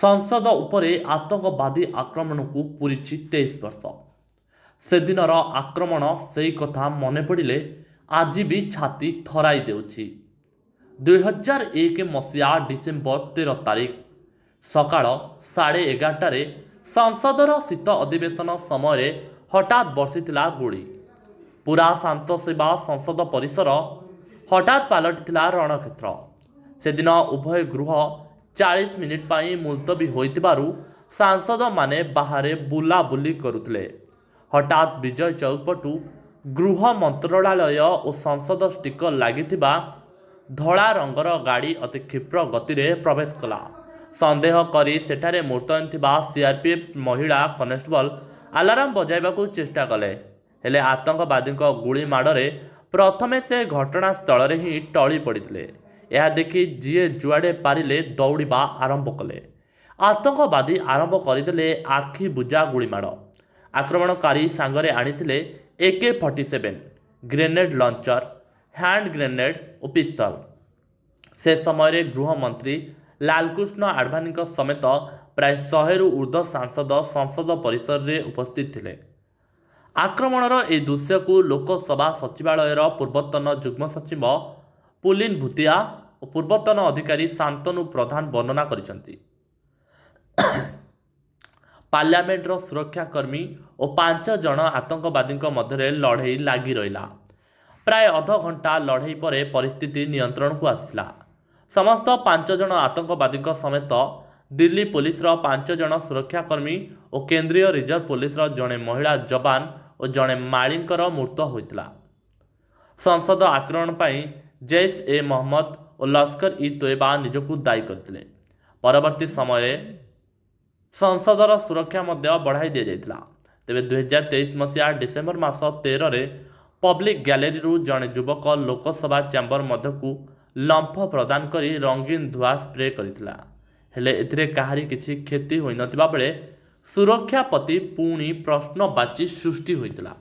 संसद उपरे आतंकवादी आक्रमण को पूरी 23 वर्ष। से दिनर आक्रमण से कथा मन पड़े आज भी छाती थराई देउछि। 2001 मसीहा डिसेम्बर 13 तारिख सकाळ 11:30 संसदर शीत अधिवेशन समय हठात बर्षिथिला गुड़ी। पूरा शांत सेवा संसद परिसर हठात पलटिथिला रणक्षेत्र। से दिन उभय गृह 40 मिनिट पाई मुलतवी होइतिबारु सांसद माने बाहरे बुलाबुली करुथिले। हठात विजय चौक पटु गृह मंत्रालय और संसद स्टिकर लागिथिबा धड़ा रंगर गाड़ी अति क्षिप्र गति में प्रवेश कला। संदेह करी सेठारे मुतयन थिबा सीआरपीएफ महिला कनेस्टेबल अलार्म बजाइबाकू चेष्टा कले, हेले आतंकवादी गुली माड़े प्रथमे से घटनास्थल रे ही टली पड़ते। यह देखि जीए जुआड़े पारिले दौड़ा आरंभ कले। आतंकवादी आरंभ करदे आखि बुझा गुलीमाड़। आक्रमणकारी सांगरे आनिथिले AK-47, grenade launcher, hand grenade और पिस्तल। से समय गृहमंत्री लालकृष्ण आडवाणी समेत प्राय 100 रु ऊर्ध्व सांसद संसद परिसर में उपस्थित थे। आक्रमणर ए दृश्य को लोकसभा सचिवालय पूर्वतन जुग्म सचिव पुलिन भूतिया और पूर्वतन अधिकारी शांतनु प्रधान वर्णना करिसेंति। पार्लियामेंटर सुरक्षाकर्मी और 5 जन आतंकवादी मध्य लड़ई लगी रहा। प्राय अध घंटा लड़ई पर परिस्थिति नियंत्रण को आसला। समस्त 5 जन आतंकवादी समेत दिल्ली पुलिस 5 जन सुरक्षाकर्मी और केंद्रीय रिजर्व पुलिस जड़े महिला जवान और जड़े मालींकर मृत्यु होता। संसद आक्रमण पर जैश-ए-मोहम्मद और लश्कर-ई-तोयबा निजकू दायी करते। परवर्ती समय संसदर सुरक्षा बढ़ाई दि जाइथिला। तेबे 2023 मसीहा डिसेम्बर मास 13 रे पब्लिक गैलरी रु जड़े युवक लोकसभा चैम्बर मध्यकू लंफ प्रदान करी रंगीन धुआ स्प्रे करथिला। हेले एथिरे काहारी किछि क्षति होई नथिबा बेले सुरक्षा प्रति पुणी प्रश्नवाची सृष्टि होइतिला।